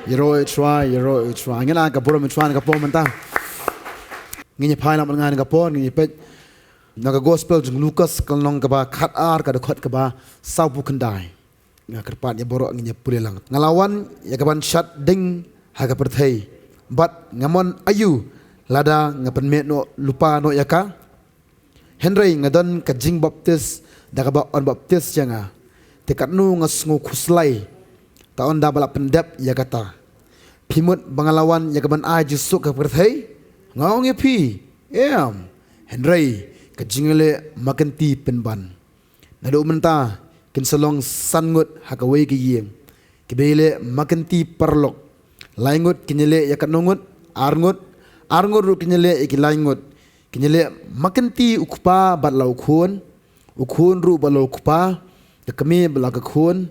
Yero try ngena ka pura mitwan ka po manta nginya phaila man ngan ka po nginya pet naga gospel jung Lucas kalong ka ba khat ar ka khot ka ba sau bu kandai nga kerpat ya borok nginya pulelang ngalawan ya ka ban shat ding ha ka perthai bat ngamon ayu lada ngapen me no lupa no yaka Henry ngadon ka jing baptist daga ba on baptist janga tekat nu ngasngu khuslai taon da bala pendap ya kata pimut bangalawan ya kaban a jusuk ka perthai ngaong ya pi Henry ka jingale makanti penban nado menta kin salong sangut hakawai ki yeng kibele makanti perlok laingut kinyele ya kanungut arngut ru kinyele iki laingut kinyele makanti ukpa batlau khun ru balau ukpa kami balaga khun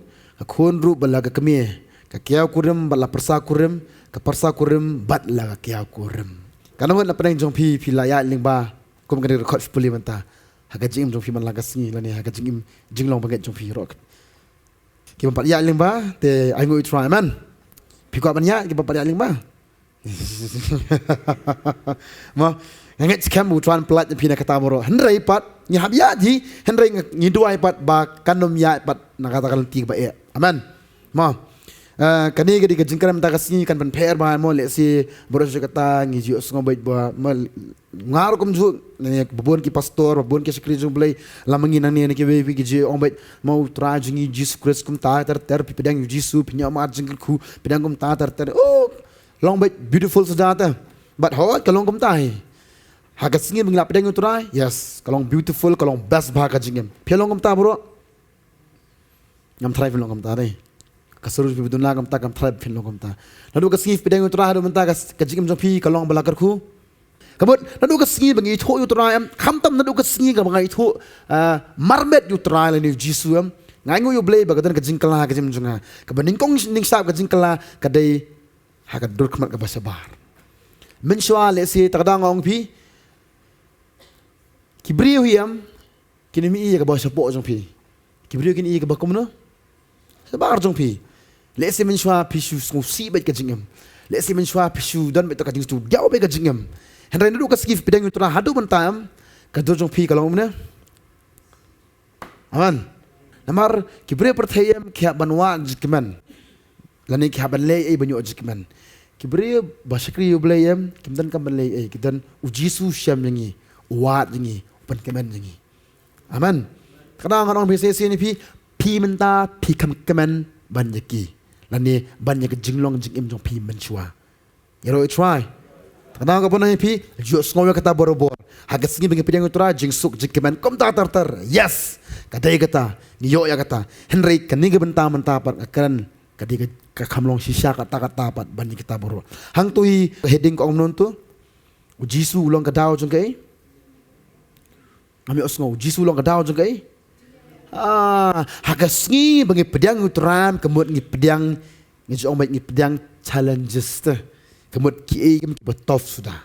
ru balaga kami ka kiau kurim bala persa kurim ka persa kurim bat la ka kiau kurim kanangot na paneng jong pi laya lingba kum kan record puli manta haga jing jong pi man laga singi lani haga jing jinglong banget jong pi rock ki ban ya lingba te ai ngoi try man pi ko ban ya ki ban ya lingba ma ngat scam bu tran plat pi na kata moro Henry pat nya hab ya ji Henry ngi duai pat ba kanom ya pat na kata kan ti ba e amen ma kani gadi ka jingkram ta kasini kan ban pher ba mo le si boros kata ngi ju sngo bait ba mal ngar kum ju ne bubon ki pastor bubon ki sekri ju blai lamangi nani ne ki be ki je on bait mau tra jingi Jesus Christ kum ta ter pi pedang Jesus pinya ma jingkul ku pedang kum ta ter oh long bait beautiful sedata but how kalong kum ta haga singin mengilap pedang utrai yes kalong beautiful kalong best ba ka jingem pelong kum ta bro ngam try pelong kum ta dai kasuru pi budun lagam ta kam try pelong kum ta nadu ka singif pedang utrai hadu menta ka jingem jong pi kalong balakar ku kabut nadu ka singi bangi tho utrai am khamtam nadu ka singi ka bangai tho marmet utrai ni jisu am ngai ngu yu blay bagadan ka jingkala ka jim junga ka baning kong ning sap ka jingkala ka dai haga dur khamat ka basabar menshwa le si takdang ong pi kibriyo hiam kini mi iya ka ba sapo jong pi kibriyo kini iya ka ba kumno sabar jong pi le se menshwa pi shu si bet ka jingem le se menshwa pi shu dan bet ka jing tu diaw bet ka jingem henry ndu ka skif pedang tu hadu bentam ka dur jong pi kalong mena aman namar kibriyo perthayam kya banwa jikman lani kya ban le ai banyo jikman kibriyo basakri yu blayam kimdan kam ban le ai kidan ujisu syam yangi wat yangi pen kemen yangi aman kadang orang BCC ni pi menta pi kam kemen ban yaki lani ban yak jinglong jingim jong pi menchua yero try kadang ka pun pi jo sngowe kata borobor haga singi bengi pedang utra jingsuk jikemen kom ta tar yes kadai kata niyo ya kata Henry kani ga benta menta par akan kadi ka kamlong shisha kata pat ban kita boro hang tui heading ko omnon tu ujisu ulong ka daw jong kai Ami osngo jisu long kadaw jong kai haga sngi bangi pedang utram kemut ngi pedang ngi jong ngi pedang challenges te kemut ki kem betof sudah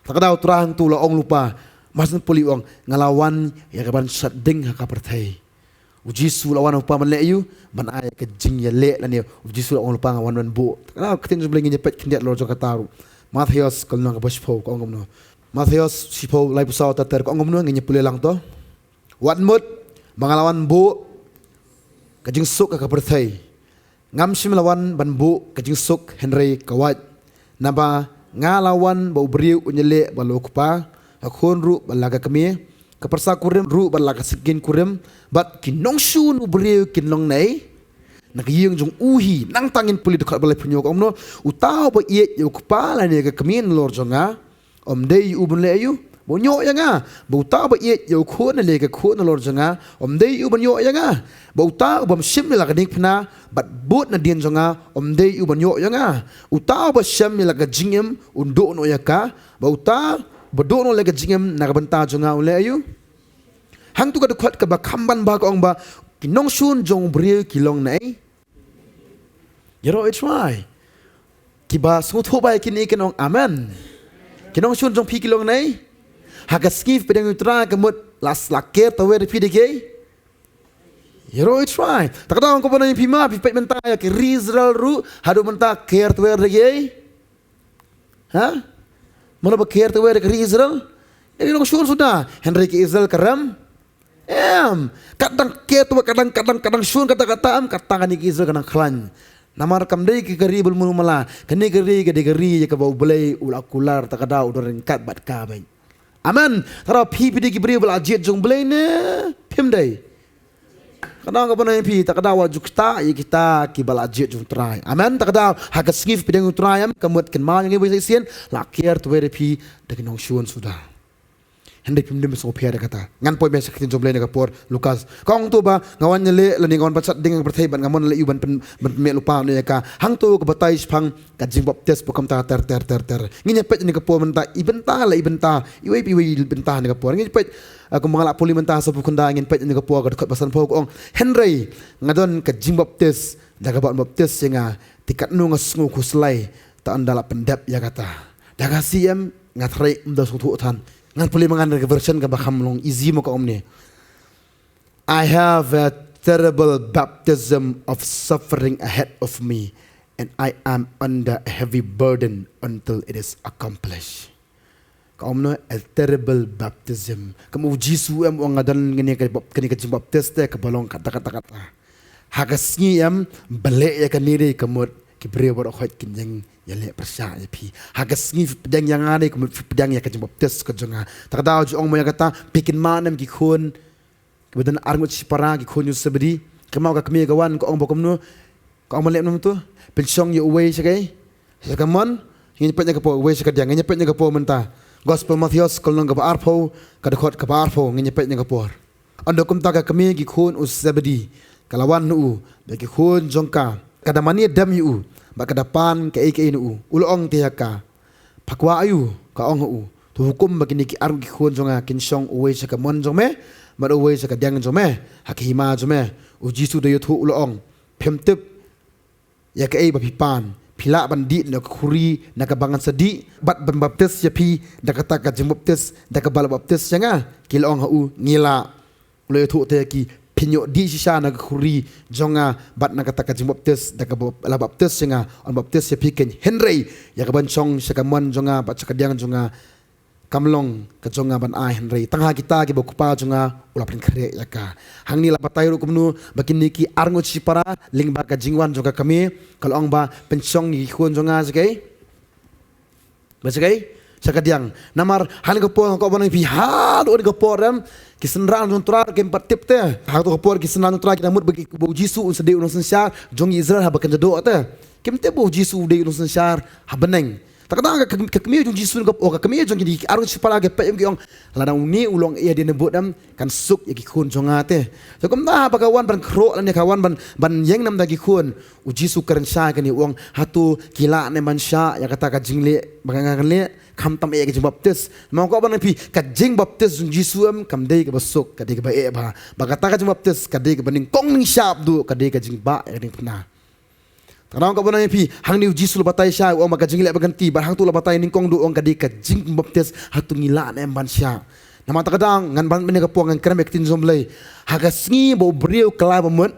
takadaw turang tu la ong lupa masen puli ong ngalawan ya kaban sading haka perthai ujisu lawan upa man le yu ban ay ka jing ya le lan ujisu ong lupa ngawan ban bu takadaw ketin jong blengi nyepet kindiat lo jong kataru Matthias kalnang ka baspo ko ngomno Matthias sipo lai pusau tater ko ngomno ngi pule lang to wat mut mangalawan bu kajing suk ka perthai ngam sim lawan ban bu kajing suk Henry kawat naba ngalawan bau briu unyele balokpa akhon ru balaga kami kapersa kurim ru balaga sikin kurim bat kinong shu nu briu kinong nai nakiyeng jong uhi nang tangin puli dekat balai punyo ko omno utaw ba iet yo kepala ni ka kami lor jonga om dei ubun le ayu bonyo yanga bauta ba iet yo khon le ka khon lor janga om dei uban yo yanga bauta ubam sim la ka dik phna bat bot na dien jonga om dei uban yo yanga uta ba sham la ka jingem undo no yaka bauta bodo no le ka jingem na ka banta jonga le ayu hang tu ka khot ka ba khamban ba ko ong ba kinong sun jong bri kilong nai yero it's why kiba so tho ba kini kinong amen kinong sun jong pi kilong nai hagas ngif pedang utra kemut las laker tawe repi deke Yero try. Takda ko pa na yung pima, pipet mentaya ke Rizral ru, hadu menta care to where deke. Ha? Mana ba care to where ke Rizral? Ini nong sure sudah. Henry ke Israel karam. Kadang care to kadang sure kata-kata kata ni ke Israel kadang klan. Namar kam dei ke garibul mulmala. Kani gari ke degari ke bau belai ulakular takada udor ringkat bat ka bai. Amen. Tara pipi di ke beri bel ajit jong belai ne. Pim dei. Kadang apa nanti pi tak ada wajib kita kibal ajit jung try. Amen. Tak ada hagas ngif pidang try am kamut ken mal yang ibu sien lakir tu where pi dengan nongshun sudah. Hendak pimdim so pia kata. Ngan poi besok kita jomble nak por Lukas. Kong tu ba ngawan nyele lani ngawan pasat dengan berthai ban ngamon le iban pen me lupa ne ka. Hang tu ke batai pang kajing baptes pokam ta ter. Nginya pet ni ke por menta ibenta iwe ibenta ni ke por. Nginya pet aku mengalak puli mentah sapu kunda ingin pet ni ke por dekat pasan po ong Henry ngadon kajing baptes daga baptes singa tikat nu ngasngu kuslai ta andala pendap ya kata. Daga siem ngatrai mda sutu tan. Ngan puli mengan version ke bakam long easy mo ka omni. I have a terrible baptism of suffering ahead of me and I am under a heavy burden until it is accomplished. Ka omno a terrible baptism. Kamu Jisu am ang ngadan ngani ka baptist te ka balong kata. Hagas ni am balik ya kaniri kamut kibre bor khot kinjeng yale persya pi hagas ngi pedang yang ane kum pedang ya kajim baptis ka jonga takdaw ju ong mo kata pikin manam ki khun kebedan arngut sipara ki khun yusabdi kamau ka kami gawan ko ong bokom no ko ong malem no tu pensong you away sakai sakamon ngi pet ka po away sa kadang ngi pet ka po menta gospel Matthews kol nang ka arpo ka dekot ka arpo ngi pet ka por ando kum ta ka kami ki khun usabdi kalawan nu be ki khun jongka kada mani dam yu bak depan ke nu ulong tiaka pakwa ayu ka ong u tu hukum bagini ki arung ki khon jonga kin song uwe sa ka mon jome mar uwe sa ka dang jome hakima jome u jisu de yuthu ulong phemtep ya ka ba pipan pila bandi na khuri na ka bangan sadi bat ban baptis ya pi da kata ka baptis da ka bal baptis janga kilong u ngila ulo yuthu te ki pinyo di sisa na khuri jonga bat na kata ka baptis da ka la baptis singa on baptis ya piken Henry ya ka bancong sa kamon jonga bat sa kadyang jonga kamlong ka jonga ban ai Henry tangha kita ki bokupa jonga ulapin kre ya ka hang ni la patay ru kumnu bakini ki arngot si para ling ba ka jingwan jonga kami kalong ba pencong ki khun jonga sakay basakay sa kadyang namar han ka po ko ban pi ha do ka poram kisenran nuntrar ke empat tip te ha to por kisenran nuntrar kita mut bagi bu Jisu un sede un sensar jong Israel ha bakan jado te kemte bu Jisu de un sensar ha beneng takda ka kemi jong Jisu ka o ka kemi jong di arun sipala ke pem giong ladang uni ulong ia de nebut dam kan suk ya ki khun jonga te so kom da bagawan ban kro lan ya kawan ban yeng nam da ki khun u Jisu karen sha ka ni wong hatu kila ne man sha ya kata ka jingle bagangan le kam tam e ke baptis mau ko ban pi ka jing baptis jung Jisu am kam dei ke basuk ka dei ke ba e ba bagata ka baptis ka dei ke baning kong ning sharp du ka dei ka jing ba e ning pna tarang ko ban pi hang ni Jisu batai sha o ma ka jing le baganti ba hang tu la batai ning kong du ong ka dei ka jing baptis hatu ngila ne ban sha nama takadang ngan ban ne ka po ngan kram ek tin zomlei haga sngi bo brio kala ba mut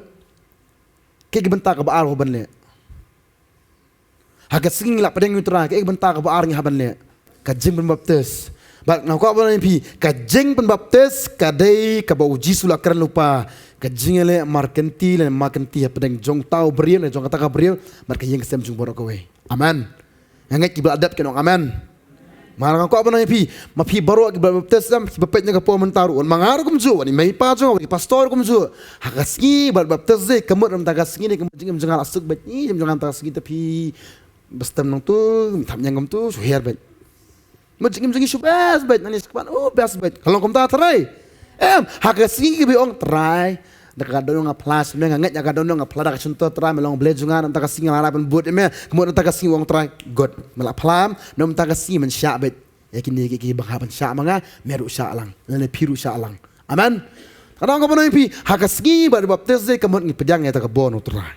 ke benta ka ba ar ho ban le haga sngi la padeng utra ke benta ka ba ar ngi haban le kajing penbaptis bak nak ko apa pi kajing penbaptis kadai ka bau Jisu la kran lupa kajing le markenti le markenti pedang jong tau beriel jong kata ka beriel mar kajing sem jung borok we amen ngangai ki adab kenong amen marang ko apa pi ma pi baro ki baptis sam bapet nya ka po mentaru on mangar kum ju ni mai pa jo ki pastor kum ju hagasgi baptis ze kamut ram tagasgi ni kajing jong asuk bet ni jong tagasgi tapi bestam nong tu tham nyang kum tu suher bet Macam subas baik nani sekarang best baik kalau kamu tak try hagasgi ki biong try dak kadon nga plus me ngat ya kadon nga plada ka contoh try melong ble jungan anta kasing ngarapan buat me kemudian anta kasing wong try god mela plam nom anta kasing men sya bet yakin ni ki bakapan sya manga meru sya lang lele piru sya lang amen kadang kamu pi hagasgi bar baptis de kemudian ni pedang ya ta ka bon try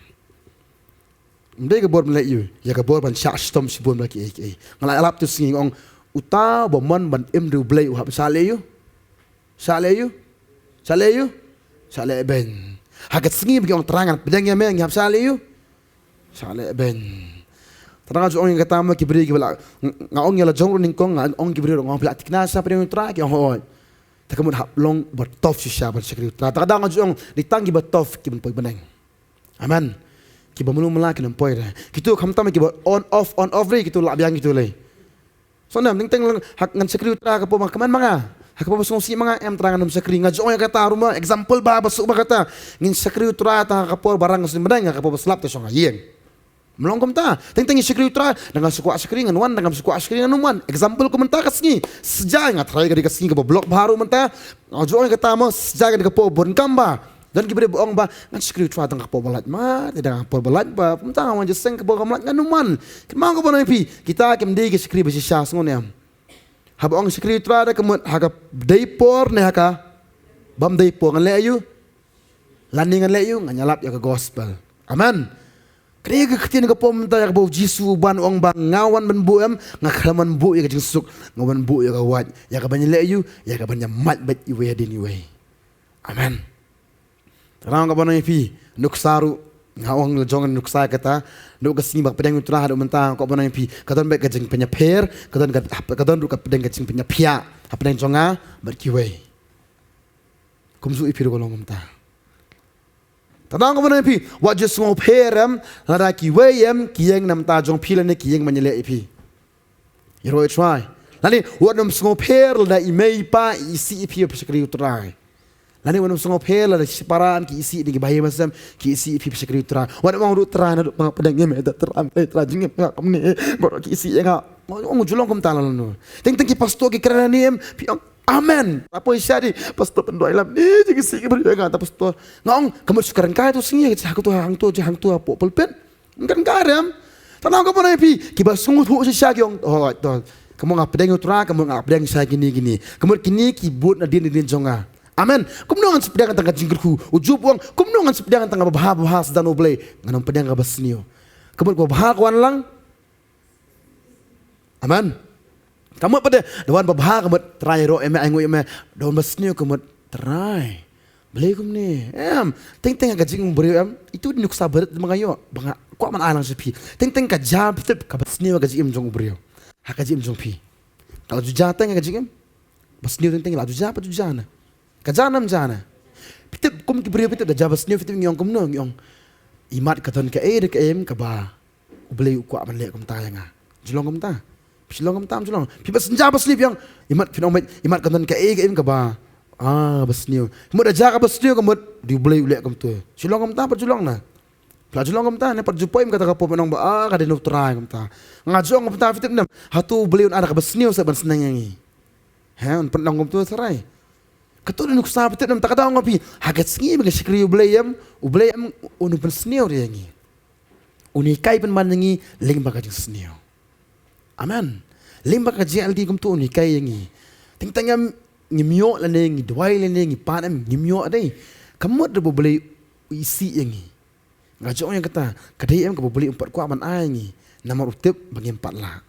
ndai ka bor mele yu ya ka bor ban sya stom si bon laki ngala alap tu sing ong uta bomon ban im du blay uhap saleyu ben hagat singi bagi orang terangan pedang yang meng hap saleyu sale ben terangan jo orang kata ma kibri kibla ngaong yala jong ning kong ngong kibri ngong pla tiknasa pedang tra ki hoy takamut hap long bertof shisha ber sekri tra ta kadang jo ditangi bertof kibun poi beneng amen kiba mulung melaki nam poi kitu khamta ma kiba on off re kitu la biang kitu le so nam ting teng hak ngan sekri tra ka po makaman manga hak po songsi mga em terangan nam sekri ngajo yang kata rumah example ba basuk ba kata ngin sekri tra ta ka po barang sin beneng ka po slap ta songa yeng melongkom ta ting teng sekri tra dengan suku sekri ngan wan dengan suku sekri ngan wan example ko menta kasngi sejak ngat try ka kasngi ka blok baru menta ngajo yang kata mo sejak ka po bon kamba dan kibre boong ba ngan sekri tra tang ka po balat ma tidak po balat ba menta wan jeseng ka po kamlat ngan wan kemang ko bo pi kita kem de sekri ba sisha ngon yam habang sekri tra da kemut haka deipor ne haka bam deipor ngan le ayu landing ngan le ayu ngan nyalap ya ka gospel amen kaya ketin ka pom ta ya ka jisu ban ong bang ngawan ban buem ngakraman bu ya ka jingsuk ngawan bu ya ka wat ya ka ban le ayu ya ka ban mat bet iwe din iwe amen terang ka ban pi nuksaru ngawang jongan nuksa kata nuk kasing bak pedang utra hadu mentang ko ban pi kadon bet ka jing penya per kadon ru ka pedang ka jing penya pia pedang jonga berkiwe kumsu ipiru kolong menta tadang ko pi wa just ngo peram la ki wayem kiyeng nam ta jong pila ne kiyeng manyele ipi you try lani wa nam ngo per la imei pa isi ipi sekri utrai lani wa nam ngo per la separan ki isi di bayi masam ki isi ipi sekri utrai wa nam ru tra na pedang ngem da teram tra jing ngam ne boro ki isi nga ngo julong kom talan no ting ki pastor ki kraniem pi amen apa isyari pastor pendoi lam ni jigi sigi berjaga ta pastor ngong kamu sukaran kai tu singi aku tu hang tu apo pulpen kan garam tanang ko panai pi kiba sungut hu si syagi ong oh to kamu ngap pedang utra kamu ngap pedang sa gini kamu kini kibut na din jonga amen kum nongan sepedang tangga jinggerku ujub wong kum nongan sepedang tangga bahas dan oblay nganong pedang ka basnio kamu ko bahak wan lang amen kamu pada dewan babha kamu try ro eme aingu eme daun basnio kamu try beli kum ni ting ka jing beri itu nuk sabar mga yo banga ko man alang sepi ting ka jam tip ka basnio ka jing jong beri ha ka jing jong pi kalau jujata ka jing basnio ting la jujapa jujana ka janam jana pitip kum ki beri pitip da basnio pitip ngong kum no ngong imat ka ton ka ka em ka ba beli ko man le kum ta nga julong kum ta silong tam silong pipa senja baslip yang imat finomet imat kanton ka im ka ba basniu mud aja ka basniu kamut di boleh ulek kam tu silong tam perjulong na pla julong tam ne perjupoim kata ka pomenong ba ka denu try kam ta ngajong kam ta fitik nam hatu boleh ada ka basniu sa ban senang yangi on pendang kam tu sarai katu nu sa fitik nam ta ka daw ngapi hagat singi bagi sikri ubleyam unu basniu yangi unikai pen manangi ling ba ka sniu amen limba ka JLD kum tu ni kay yangi ting tangam ngimyo la ne ngi dwai le ne ngi panam ngimyo dai kamot de boleh isi yangi ngajo yang kata kadai em ka boleh empat ku aman ai nomor utip bagi empat la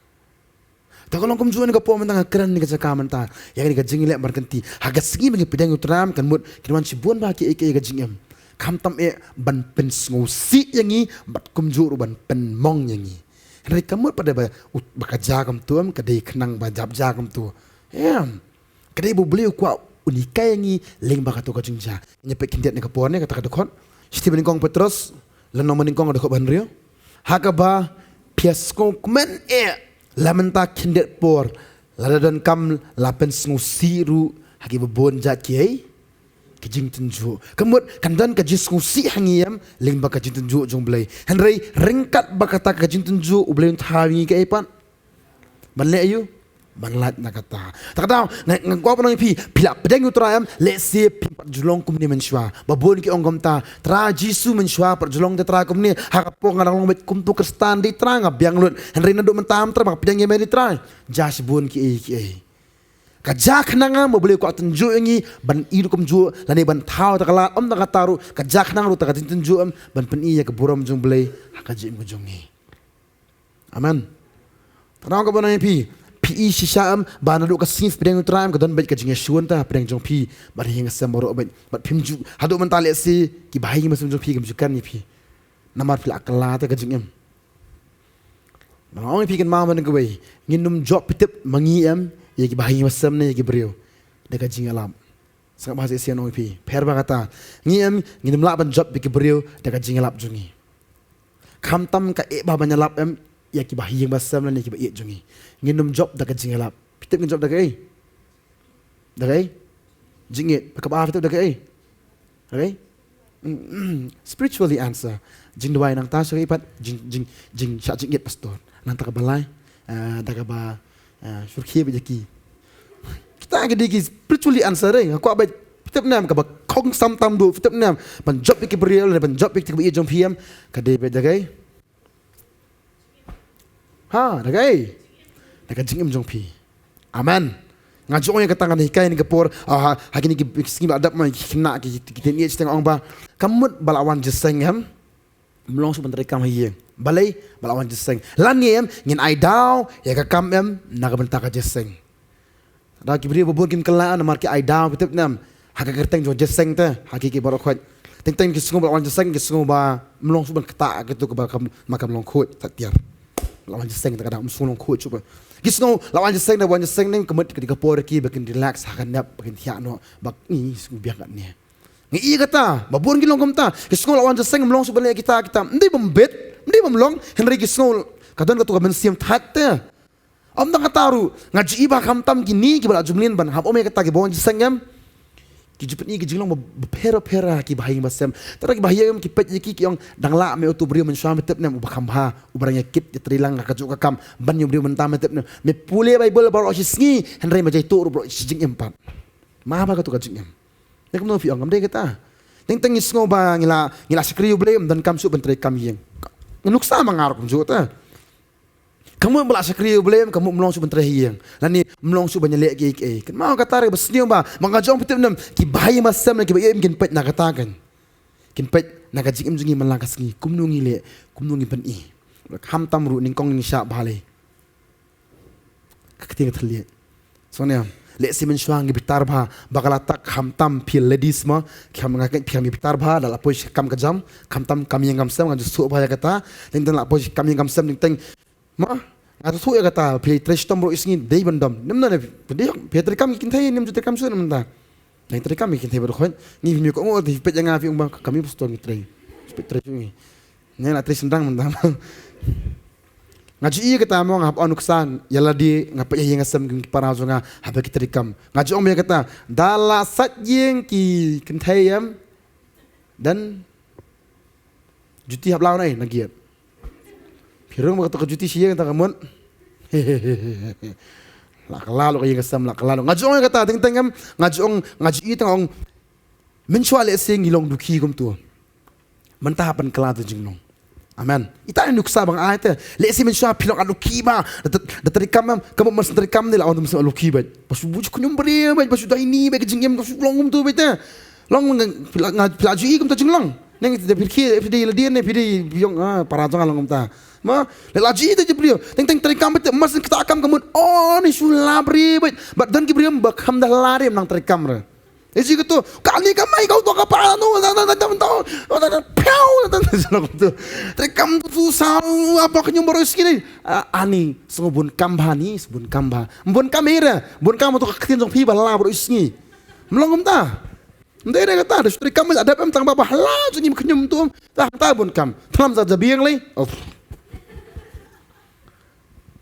ta kolong kum juan ka po mentang keren ni ka kaman ta yang ni ka jingi le markanti hagat sigi bagi pedang utram kan mut kirwan sibuan ba ki ka jingem kam tam ban pen ngosi yangi bat kum juru ban pen mong yangi Hari kamu pada bakaja kam tuam kadai kenang bajab jagam tu. Kadai beli kuat unikai yangi leng bakatu kajungja. Nyepek kindiat ni kapuannya kata kadakon. Siti meningkong Petrus leno meningkong ada kok banrio. Hakaba piasko kumen lamenta kindiat por. Lada dan kam lapen siru haki bebon jat kiai. Kajing tunjuk. Kemud kandan kajis ngusi hangiyam ling baka kajing tunjuk jong belai. Henry ringkat bakata kajing tunjuk ubelai tawi ke epan. Banle ayu banlat na kata. Tak tahu ngau panang pi pila pedang utrayam let's see pat julong kum ni mensyua. Babon ki ongkom ta tra jisu mensyua pat julong te tra kum ni hakapong ngarang bet kum tu kristan di tra ngabiang lut. Henry nanduk mentam tra bak pedang yeme di tra. Jas bun ki kajak nanga mo boleh ko tunjuk yangi ban iru kum ju lani ban thau takala om tak taru kajak nang ru tak tunjuk ban pen iya ke buram jung boleh hakaji im jung ni amen tanang ko banai pi pi shisam ba na do ka sif pedang utram ka don bet ka jinga shuan ta pedang jong pi ba hinga samoro bet bat phimju hadu man tale si ki bahi masum jong pi ka jukan ni pi namar pil akala ta ka jingem Mang pi kan ma man ka wei nginum job pitip mangi em ye ki bahi masam ne ye ki brio de ka jinga lam sang bahasa sian oi pi per ba kata ngiem nginum la ban job ki brio de ka jinga lap jungi kham tam ka e ba ban lap em ya ki bahi masam ne ki ba ye jungi nginum job da ka jinga lap pitip ngin job da kai jingit ka ba pitip da kai spiritually answer jing dwai nang ta so ipat jing sha jingit pastor nang ta ka balai da ka ba surkhie ba ki kita ke digi spiritually answer aku abai pitip nam ka ba khong sam tam du pitip nam ban job ki berial ban job ki ba ye jong pm ka de ba da kai ha da kai da ka jingim jong pi amen ngajong yang katangan hikai ni kapor hakini ki skim adap mai kina ki ni steng ong ba kamut balawan jeseng ham mlong su bentar kam hiye balai balawan jeseng lan ngem ngin ai daw ya ka kam em na ka bentar ka jeseng da ki bri bobon kim kala na mar ki ai daw pitip nam haka kerteng jo jeseng ta hakiki baro khot teng ki sungu balawan jeseng ki sungu ba mlong su ben kata gitu ka ba makam long khot tatiar lawan jeseng ta kadang sungu long khot cuba Gisno lawan jeseng na wan jeseng ning kemet ketika porki bakin relax hakanap bakin tiano bak ni biak ni. Ngi kata babun gilong komta gisno lawan jeseng mlong subale kita ndi bembet ndi bemlong Henry gisno kadon katu kamen siam thatte. Om tang kataru ngaji iba kamtam gini ki bala jumlin ban hab ome kata ki bon jeseng yam ki jupet ni ki jilong pera ki bahing basem tara ki bahing ki pet ki yong dangla me utu brio men syam tep nem ubakam ha ubaranya kit ki trilang ka juk kam ban yo brio men tam tep nem me pule bible baro sisngi henry ma jai tur bro sijing empat ma ba ka tu ka jing em nek no fi ong am de kata teng isngo ba ngila sekriu blem dan kam su bentre kam yeng nuksa mangar kum jota kamu bela sekriu blem kamu melong su bentre yeng lani melong su banyalek ki kan mau kata re besniu ba mangajong pitip nem ki bayi masam ki bayi mkin pet na katakan kin pet na gajing im jungi malangkas ngi kumnungi le kumnungi pen i ham tam ru ning kong ning sha bale kating thlie sonia le simen shwang bitar bha bagala tak ham tam phil ladies ma kham nga ke pham bitar bha dala poi kam ka jam kham tam kam yang kam sam nga su bha ya kata teng la poi kam yang kam sam teng ma Atau tu ya kata, pilih tres tom bro isngin, day bandam. Nemna ne, dia Peter kami kintai, nem jute kami sudah nemna. Nah itu kami kintai berkon, ni film kau ngor di pet yang afi umbang kami postor ni tres, tres ni. Ni nak tres sendang mentah. Ngaji iya kata mau ngap anuksan, yala di ngap yang ngasam para zonga, apa kita rekam. Ngaji om ya kata, dala satjeng ki kintai yam dan juti hab lawan ai nagiat. Hirung makata ka juti siya kata kamon. Lakalalo kaya kasam lakalalo. Ngajong kata teng ngajong ngaji itang mensual sing ilong duki kum tu. Mentahapan kelatu jingnong. Amen. Ita nuksa bang ayat le si mensual pilong aluki ba. Datarikam kamu mas tarikam nila on mas aluki ba. Pasu buju kunyum beri ba pasu dah ini ba jinggem pasu long kum tu ba. Long pelaju ikum tu jinglong. Neng tidak fikir dia dia ne pilih biong para jangan long kum ta. Ma lelaji itu je beliau teng terikam bet mas kita akam kamu oh ni sulah beri bat dan ki beliau bakam dah lari menang terikam re isi gitu kali kamai kau tu apa tu piau terikam tu susah apa kenyum baru sekali ani sebun kambani sebun kamba bun kamera bun kamu tu ketin jong pi bala baru isni melongum ta ndai dia kata terikam ada pem tang bapa lah jenim kenyum tu tak bun kam tram za jabiang lai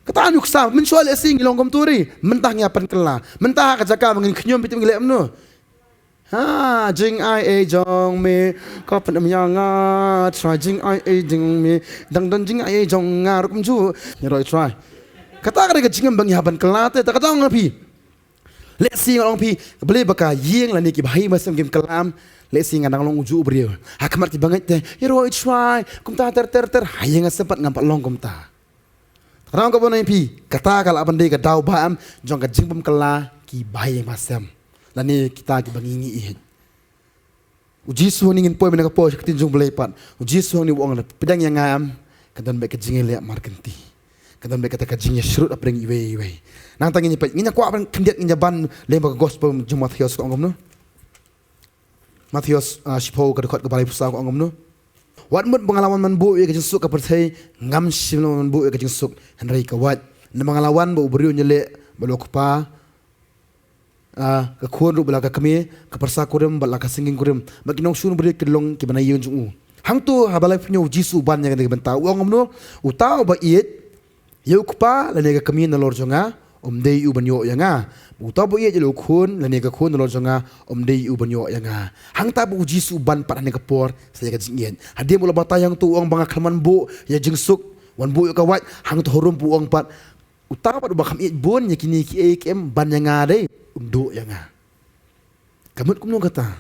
Kata anu kesal, mensual asing ilong kom turi, mentah ngiapan kela, mentah kajaka mengin kenyum pitim gelem nu. Ha, jing ai jong me, kau pernah menyanga, try jing ai jing me, dang jing ai jong ngar kum ju, nyeroi try. Kata kada kajingam bang ngiapan kela, tak kata orang pi. Let's see orang pi, boleh baka yeng lani ki bahai masam game kelam, let's see ngadang long uju beriau. Hakmat ti banget teh, nyeroi try, kum ta ter, hayang sempat ngampak long kum ta. Orang kau pun pi kata kalau abang dia kedau baham jong kajing pun kela ki bayi masam lani kita ki bangingi ihit uji suang ingin poi menaka poi ketin jong belepat uji suang ni wong pedang yang ngam kedan baik kajing liat markenti Kadang mereka kata kajingnya serut apa yang iwe. Nang tanginya pe, nginya kuat apa kendiat nginya ban lembag gospel jum Matius ko angom no. Matius sipo kedekot ke balai pusat ko angom no. Wat mut pengalaman man bu ya kajing suk ka pertai ngam sim man bu ya kajing suk Henry ka wat. Na pengalaman bu beriu nyele balok pa ka kuon ru bala ka kami ka persa kurim bala ka singing kurim baginong sun beri kedlong ki banay yun jung. Hang tu habalai punyo Jisu ban yang benta uang no utau ba it Yau kupa la nega kami na lor jonga dei u banyo yanga uta bo ye jelo khun la nega khun na lor jonga dei u banyo yanga hang ta bu Jisu ban pat nega por saya ka jingien hadia mula bata yang tu ong banga khaman bu ya jingsuk wan bu ka wat hang tu horum pu ong pat uta pa ba kham it bon ya kini ki em ban yanga dei do yanga kamut kum no kata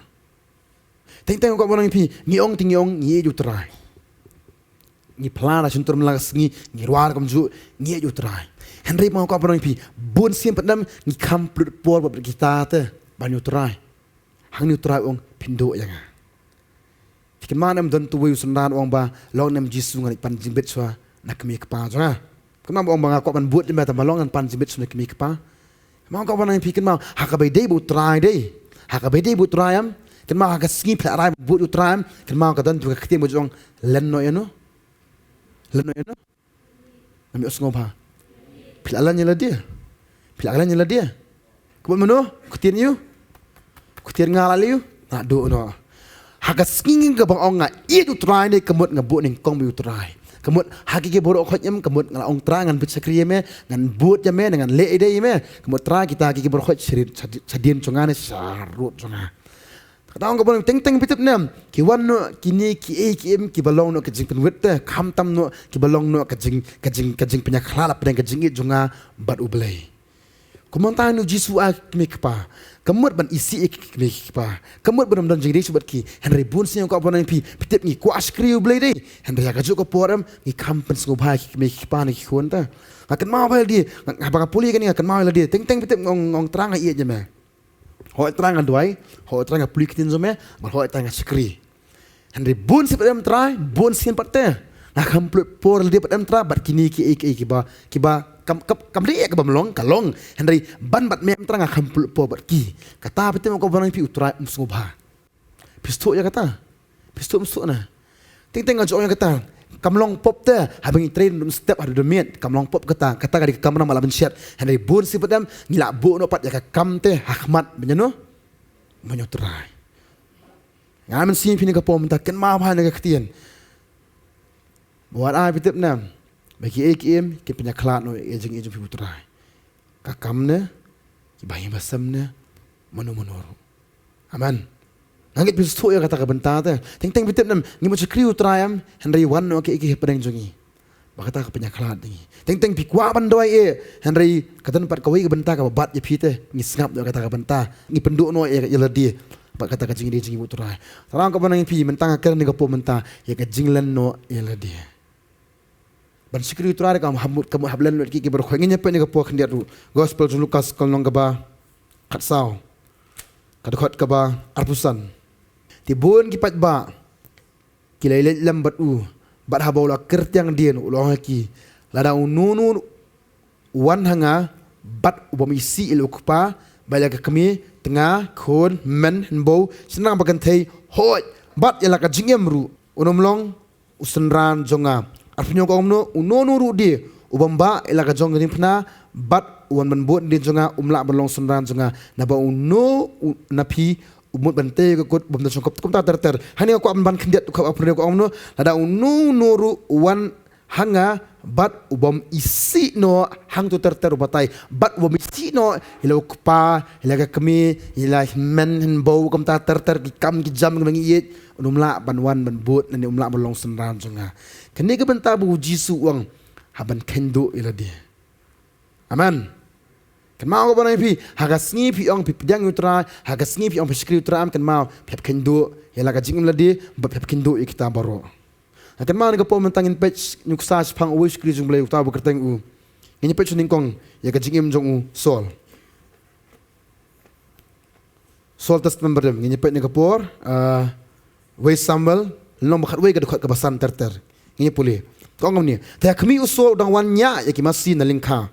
teng ko bonang pi ngi ong ting yong ye ju trai ni plana suntur melagas ni ruar kamju ni ju trai Henry mau ko apa pi bun sim padam ni kamplut por ba kita te banyu trai hang ni trai ong pindo yanga tikin manam don tu wi sundan ong ba long nem Jisu ngani pan jimbet swa nak mi kpa jonga kenapa ong banga ko ban buat jemba ta malong pan jimbet swa nak mi kpa mau ko apa pi kin mau hakabai dei bu trai dei hakabai dei bu trai am kin mau haka sngi pla rai bu trai am kin mau ka don tu ka kti mo jong len no yano Leno yana, kami osngob ha. Pilalannya lah dia. Kau mana? Kutian you, kutian ngalali you. Nak do no. Haga singing ke bang onga. Ia tu try ni kemut ngabut ning kong biu try. Kemut hagi ke borok khotnyam kemut ngala ong try ngan bit sakriye me ngan buat ya me ngan le ide me. Kemut try kita hagi ke borok khot sadien chongane sarut chonga. Kataong ko bang teng pitip nem ki wan no kini ki em ki balong no kajing penwet kam tam no ki balong no kajing penyak khalap pen kajing it junga bat ublei kumonta no Jisu a mikpa kamut ban isi mikpa kamut ban dan jing subat ki Henry bun sing ko bang pi pitip ni ku askri ublei dei Henry ka ju ko poram ni kam pen sngo bha ki mikpa ni khon ta akan mau bal di abang puli kan akan mau la di teng pitip ngong terang ia je me Hoi terang aduai, hoi terang apuli kitin zome, mal hoi terang sikri. Henry bun si padam try, bun si patte. Nak kamplut por dia padam try, bat kini kiba kam dia ke melong kalong. Henry ban bat mem terang kamplut por bat ki. Kata pete ko banang pi utrai umsubha. Pistu ya kata. Pistu umsu na. Ting ajo ya kata. Kamlong pop te habang train dum step ada demit kamlong pop kata kadi kamera malam siat Henry bun si padam ngila bu no pat ya kam te hakmat benyano menyotrai ngamen sim pini ka pom ta ken ma bha na ka ktien buat ai pitip nam bagi ekim ke penya klat no ejing pi putrai ka kam ne ki bayi basam ne mano aman Angit pistu ya kata kabenta te. Teng pitip nam ngimo chakri utrayam Henry wan no ke pedang jongi. Bakata ka penyaklat ni. Teng pikwa bandoi Henry katan pat kawai kabenta ka bat ya pite ngi ngap no kata kabenta ngi penduk no ya ladi. Pak kata ka jingi jingi utray. Tarang ka banang pi mentang ka ni ka po menta ya ka jinglan no ya ladi. Ban chakri utray ka hamut kamu hablan no ki ber khwangnya pe ni ka po khandiat gospel Lukas kolong ka ba khatsau. Kadakot ka ba arpusan. Tibun kipat ba kilailet lambat bat habaula kertiang dien ulah ki lada ununu wan hanga bat ubamisi ilukpa bala ka kami tengah khon men henbau senang bagantai hoi bat yala ka jingem ru unomlong usenran jonga arpunyo ka umno unonu ru di ubamba ila ka jong pna bat wan menbut di jonga umla berlong senran jonga naba uno napi umut bante ko bom da songkop kum ta ter hani ko ban khendiat ko apre ko amno ada unu nuru wan hanga bat ubom isi no hang tu ter batai bat ubom isi no ilo kupa ila ka kami ila men hen bau kum ta ter ki kam ki jam ngi yet unumla ban wan ban but nani umla bolong senran jonga kene ke benta bu Jisu uang haban kendo ila dia aman kan mau ko banai pi hagas ngi pi ong pi pedang utra hagas ngi pi ong pi skri utra am kan mau pi kendo yala ka jingim ladi ba pi kendo ikita baro kan mau ni ko po mentangin page nyuksa pang uwi skri jung blai uta bu kerteng u ini page ning kong ya ka jingim jong u sol testament berdem ini page ni ko por we Samuel long bakhat we ka basan ter ini puli Kong ni. Taya kami usul dang wanya ya ki masih na lingka.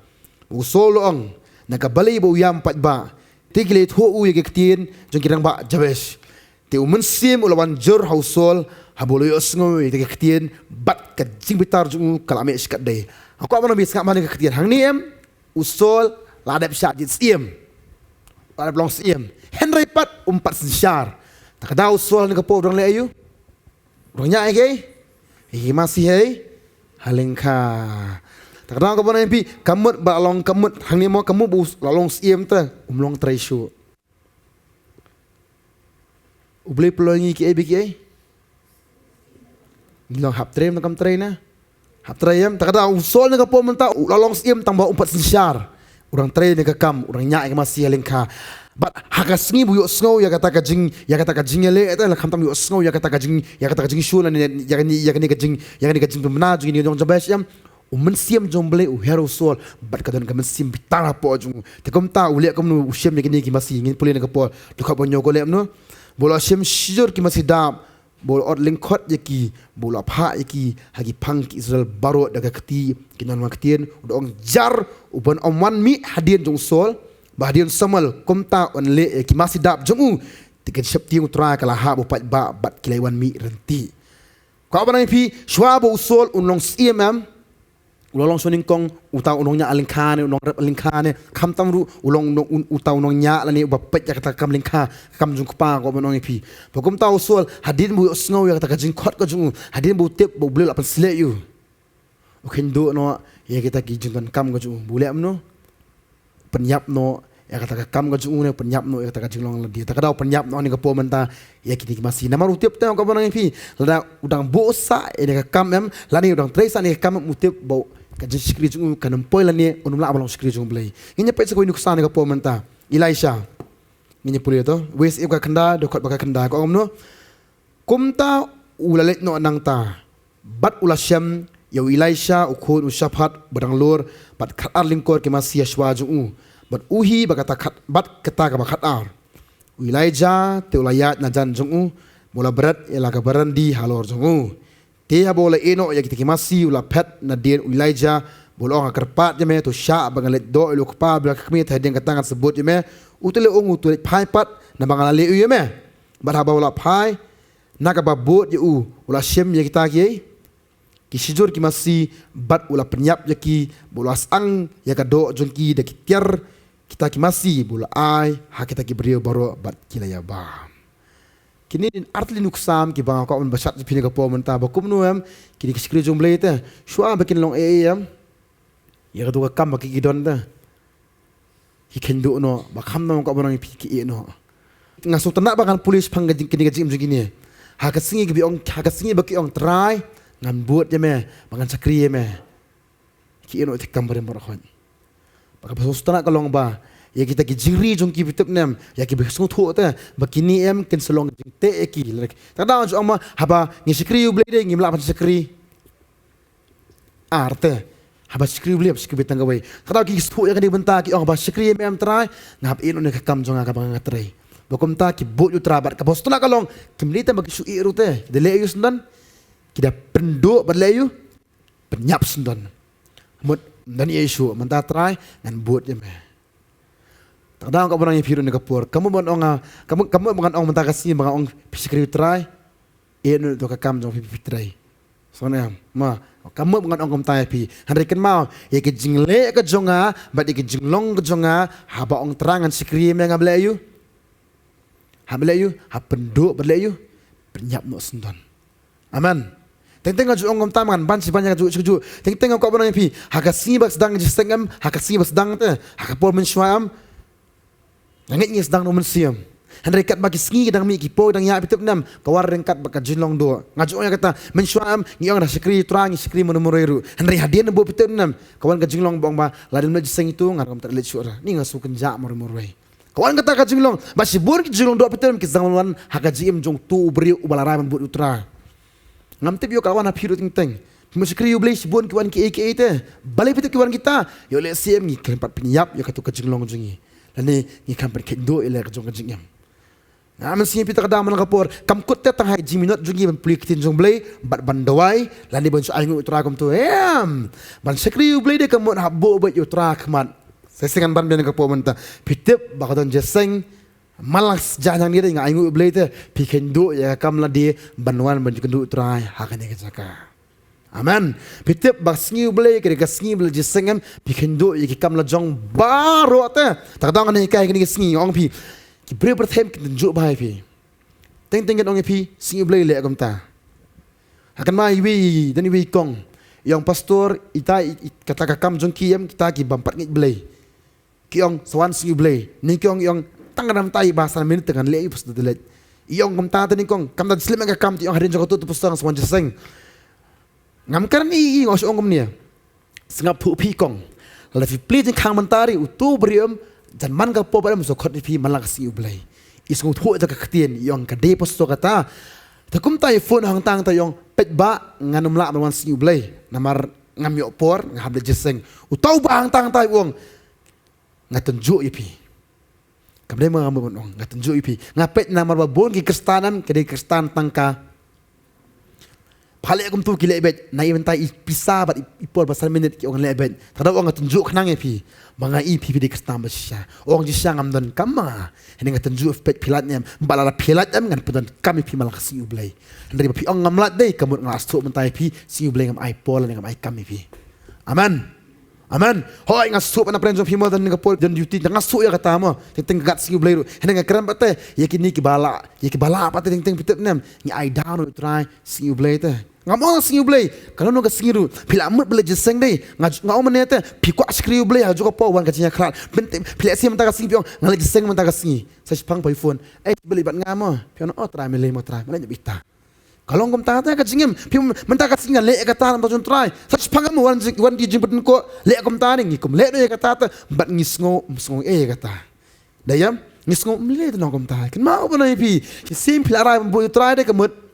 Usul loong nagabali bo yam pat ba. Tigile thu ya kitien jong kirang ba jabes. Te umensim ulawan jur hausol habolo yosngo ya kitien bat ka jing bitar jung kalame iskat dai. Aku apa nabi sekat mana kitien hang ni usul ladap syadid siem. Ladap long siem. Henry pat umpat sensyar. Tak ada usul ni kepo orang le ayu. Orangnya ai masih halengka. Tak ada kepo nabi kamut ba long kamut hang ni mo kamu bu long siem ta umlong treshu. Ublay pelongi ki biki Nilong hap trem na kam tre na. Hap trem tak ada usul na kapo menta lalong siem tambah umpat sensyar. Orang tre na kakam, orang nya masih halengka. But hagasngi bu yosngo ya kata kajing ele eta la khamtam yosngo ya kata kajing shula ni ya kani kajing pemna ju ni jong jabes yam umensiam jomble u hero sol bat kadan kam sim bitara po jung te kom ta ule kom nu usiem ni ki masih ngin pulin ka po du ka bonyo ko lem no bolo siem shijor ki masih dam bol ot lingkot yaki bol apha yaki hagi pang ki Israel baro daga keti kinan maktien udong jar uban omwan mi hadien jong sol bahadian samal komta on le ki masih dap jong tiket syapti utra kala ha bo pat ba bat kilaiwan mi renti ko abanang pi shwa bo usol unlong cmm ulong soning kong utau unongnya alingkane unong rap alingkane kam tamru ulong utau unongnya lani ba pet ya kata kam lingka kam jung pa ko abanang pi bokom ta usol hadin bu sngow ya kata jing khot ko jung hadin bu tep bo blel apan sile yu okendo no ya kita ki jung kam ko jung bule amno penyap no ya kata kam ko jung ne penyap no ya kata jing long ladi ta kada penyap no ni ko po menta ya kiti masih nama rutip ta ko abanang pi lada udang bosa ini kam em lani udang tresa ni kam mutip bo kajin sikri jung kanam poila ni unumla abalong sikri jung blay nginya pet ko inuk sana ka po menta Elisha nginya puli to wes e ka kanda do kot baka kanda ko omno kumta ulalet no nangta bat ulasyam ya Elisha ukun ushapat badang lor bat khatar lingkor ke masia shwa jung bat uhi baka khat bat kata ka khatar Elijah te ulayat na jan jung bola berat ela ka barandi halor jung Tia bola eno ya kita masi ula pet na din Elijah bola orang kerpat jeme to sya bangalet do elu kpa bla kami tadeng katangan sebut jeme utele ong utele pai pat na bangala le yeme barhaba bola pai naga babot ye ula shem ya kita ki sijur ki masi bat ula penyap ya ki bola sang ya ka do jonki de kitiar kita ki masi bola ai ha kita ki brio baro bat kilaya ba kini din artli nuksam ki bang ko on basat pini ka po menta bakum nuam kini kiskri jumble ta shwa bakin long am ya ka du ka kam ki gidon ta hikendu no bakam no ko bonang pi no ngasu tanak bakan polis phang kini gajim jigini ha ka singi ki ong ha ka singi baki ong try ngan buat je me bakan sakri me ki no tikam bare mor khon baka basus tanak ka long ba ya kita ki jingri jong ki bitep nem ya ki besu thu ta bakini em ken selong jing te ki lek ta da jo ma haba ngi sikri u blade ngi mla pan sikri arte haba sikri u blade sikri betang gawai ta da ki thu ya kan benta ki ong ba sikri em trai ngap ino ne kam jong ka bang ngatrai bokom ta ki bo yu trabat ka bostuna ka long kimlita bagi su iru te de le yu sundan ki da pendo ba le yu penyap sundan mut dan yesu menta trai ngan buat je me Tadang ka barang ipiru ni kapur. Kamu bukan ong mentakasi mga ong pisikri try. Eno to kakam jong pipi try. So na ma kamu bukan ong kamtay pi. Hanriken mau ye ke jingle ka jonga, bat ye ke jinglong ka jonga, haba ong terangan sikri me ngablayu. Hablayu, hapendo balayu. Penyap no sendon. Amen. Teng-teng aju ong kamtaman ban si banyak ju. Teng-teng ka barang pi. Hakasi bak sedang jistengam, hakasi bak sedang te. Hakapol mensyam. Nangit ngi sedang nomen siam. Handai kat bagi sengi dang mi kipo dang ya bitep nam kawar rengkat baka jinlong do. Ngaju ya kata mensyam ngi ong dah sekri trang sekri monomoreru. Handai hadian bo bitep nam kawan ka jinlong bong ba ladin me jiseng itu ngam tak let syura. Ni ngasu kenja moremorei. Kawan kata ka jinlong basi bur ki jinlong do bitep ki zangan haka jim jong tu beri ubalarai men but utra. Ngam tip yo kawan apiru ting teng. Musikri yo blei sibun kawan ki ek te. Balik bitep kawan kita yo le siam ngi keempat penyap yo katu ka jinlong jongi. Lani ni kan perkendo ele ka jong jingam. Mesti pita kadang man kapor kamkut te tang hai jiminot jungi ban plik tin jong blay bat bandawai lani ban su aingu utra kom tu ban sekri blay de kamot habbo bat utra kmat sesengan ban ben kapor menta pitip bakadon jeseng malas jangan ni nga aingu blay te pikendo ya kam la de banwan ban kendu utra hakane ke jaka amen pitip bak sngi blay ke sngi blay jesengam pikendo ya kam la jong baro te takdang ni kai ni sngi ong pi Kibre berthem kita tunjuk bahai pi. Teng-teng kan orang pi sing boleh lek agam ta. Akan mai wi dan wi kong. Yang pastor ita kata kakam jong kiam kita ki bampat ngit boleh. Ki ong sawan sing boleh. Ni ki ong yang tangan nam tai bahasa minit dengan lek pastor telet. Iong kam ta ni kong kam ta slim ka kam ti ong harin jong tu pastor sawan jeseng. Ngam kan i ngos ong kam ni. Sengap pu pi kong. Lafi play jeng khang mentari utu beriam dan man ka po pada musuh khot pi malak si ublay isngu thu ta ka khtien yong ka de posto kata takum tai phone hang tang ta yong pet ba nganum la man si ublay namar ngam yo por ngable jeseng utau ba hang tang tai wong ngatunjuk ipi kamle ma ngam ong ngatunjuk ipi ngapet namar ba bon ki kristanan ke de kristan tangka Phalek kum tu ki lebet nai mentai pisa bat ipol pasal minit ki ong lebet tada ong tunjuk khnang epi manga i pi di kristam basya ong ji syang amdan kama hene ngatunjuk pet pilat nyam balala pilat am ngan pudan kami pi malak si ublay ndari pi ong ngamlat dei kamut ngastu mentai pi si ublay ngam ai pol ngam ai kami pi amen amen hoi ngastu pana prenjo pi mo dan ngapol dan duty ngastu ya kata mo teng gat si ublay hene ngakram pate yakini ki bala pate teng pitep nem ngi ai down try si ublay te ngamo sing ublay kalau no ka singiru pila amut bela jeseng dei ngau menete pikwa skri ublay ha juga po wan ka cinya krat bente pila sim ta ka sing piong ngal jeseng ta ka singi sa pang pai phone beli bat ngamo pion o try mele mo try mele bita kalau ngom ta ka jingem pion menta ka singa le ka ta ba jon try sa pang mo wan di jing beten ko le kom ta ni kom le ka ta bat ngisngo ka ta dayam ngisngo mele no kom ta kan mau ba pi sim pila ra bo try de kamut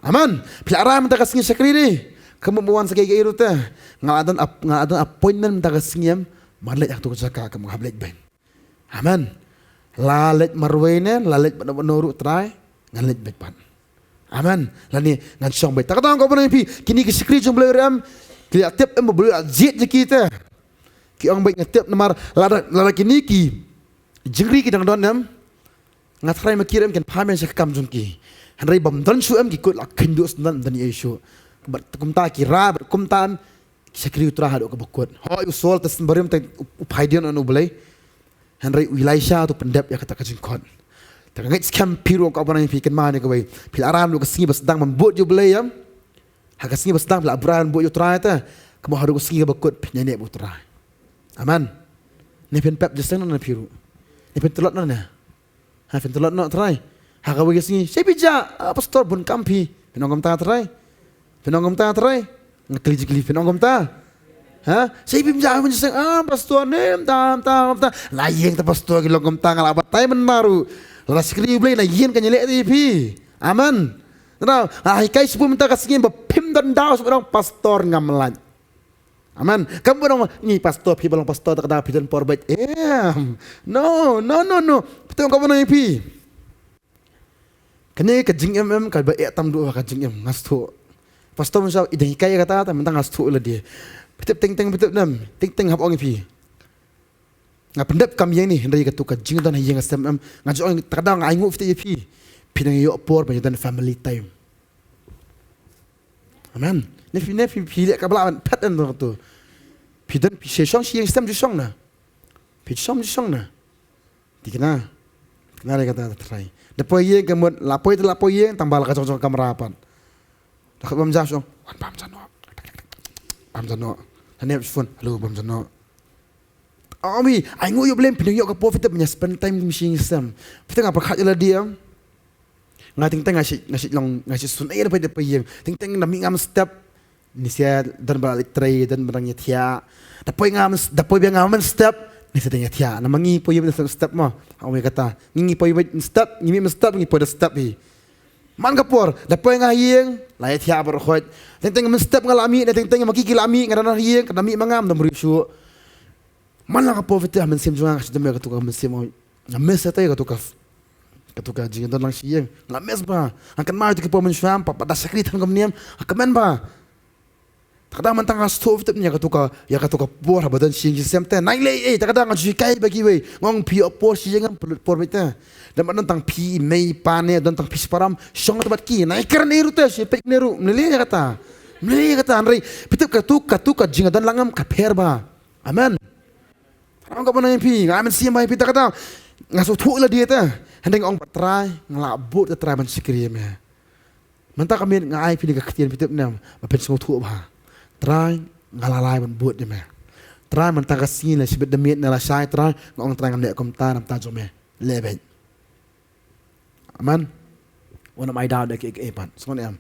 Aman, pilara man taga singi sakri ni. Kamu bawan sakay kairo ta. Ngaladon appointment taga singiyam. Marlet ak tu saka kamu hablet ben. Aman. Lalet marwene, lalet noru try, ngalet betpan. Aman. Lani ngan song bet. Taga tang ko pa pi. Kini ki sakri jong boleh ram. Kili atip em boleh azit je kita. Ki ong bet ngatip namar lada kini ki. Jengri ki dang don nam. Ngatrai makiram kan pamen sakam jong ki. Henry bam dan su em kikut lak kendus dan Yesu. Ber kumta kira ber kumtan sekri utra hadu ke bukut. Ho usol tes barim te upaidian anu boleh. Henry Elisha tu pendap ya kata kajingkon. Tengah scam piru ka apa nang fikan mana ke bai. Pil aram lu ke singi basdang membut ju boleh yam. Ha ke singi basdang pil abran bu ju tra ta. Kamu hadu ke singi ke bukut nyenek utra. Aman. Ni pen pep jeseng na piru. Ni pen telot na. Ha pen telot na try. Haka bagi sini, saya bija pastor bun kampi, penonggom ta terai, ngekeli penonggom ta, ha? Saya bija pun jiseng pastor nem tam, layeng ta pastor kilonggom ta ngalabat tay menaru, lalas kiri boleh layeng kan nyelek TV, aman, tahu? Hikai sepuluh minta kasih bapim dan daw seorang pastor ngamelan, aman, kamu bilang ni pastor, pi bilang pastor tak ada pidan porbet, no, betul kamu nanya pi. Kene kajing ka ba tam do kajing ngasto pastor masa idang hikai kata ta mentang ngasto la dia petep teng petep nam teng hap ong pi ngapendap kam yang ni hendai ka tu kajing dan yang ngasem ngajo ong kadang aingu fite pi pinang yo por banyak dan family time amen ne pi le ka bla pat an tu pi dan pi sesong si yang stem song na pi song na dikena kena kata try depois ye kemud lapoi ye tambah la kacong kamerapan. Dak bam jasong, wan bam jano. Hane phone, halo bam jano. Ami, ai ngu yo blem pinang yo ka po fitep nya spend time machine system. Fitep ngapa khat la dia. Ngating teng ngasi sun ai depois ye. Ting nami ngam step ni sia dan balik tray dan barangnya tia. Depois ngam step ni sedang tia na mangi po yung step mo ang kata ngingi po yung step ngi po the step hi man kapor dapoy nga hiyeng lay tia bar khot teng step nga lami na teng makikilami nga na hiyeng kanami mangam na mrisyo man la kapo vete men sim junga kasi deme ka to ka men sim nga mesa tay ka to ka Katuka jing don lang siang ngames ba akan mau tu kepo mensyam pa pada sakri tan kamniam akamen ba takada mantang stove tip nya katuka ya katuka por badan siang semte nai le takada ngaju kai bagi we ngong pi opor siang por beta dan tang pi mei pane dan tang pi param song tempat ki nai ker neru te si pek neru mele kata anrei pitip katuka jing dan langam kaper ba amen orang ka pun pi amen siam ba pita kata ngaso thu la dia ta hendeng ong patrai nglabut ta trai man sikri me manta kami ngai pi ka ketian pitip nam ba pen so thu ba trai ngalalai man buat dia me trai manta ka sin la sibet demit na la sai trai ngong trai ngam le kom ta nam ta jo me lebe aman wana mai daw de ke pan songon am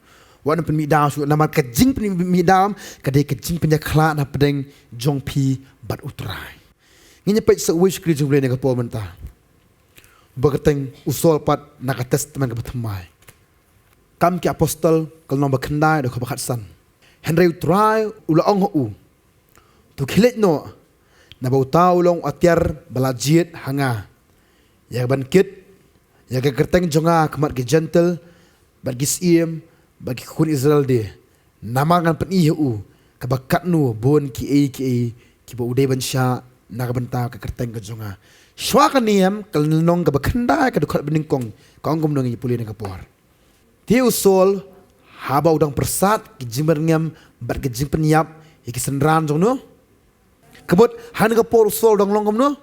wana pen mi daw su nama kejing pen mi daw kade kejing pen khla na pedeng jong pi bat utrai nginya pe se wish kri jumle ne ka po manta bagateng usol pat naka testament ka batamai kam ki apostol kal no bakhandai do khabat san henry try ula ong ho tu khilet no na bautau long atyar balajit hanga ya bankit ya ka kerteng jonga khamat ki gentle bagi sim bagi kun Israel de namangan pen ihu ka bakat nu bon ki ki bo ude ban sha naka banta ka kerteng ka jonga Shwaka niyam kalnong ka bakanda ka dukat beningkong kong nong ipuli ng kapor. Ti usol haba udang persat kijimber ngam bat kijing penyap ikisenran jong no. Kabut han kapor usol dong longom no.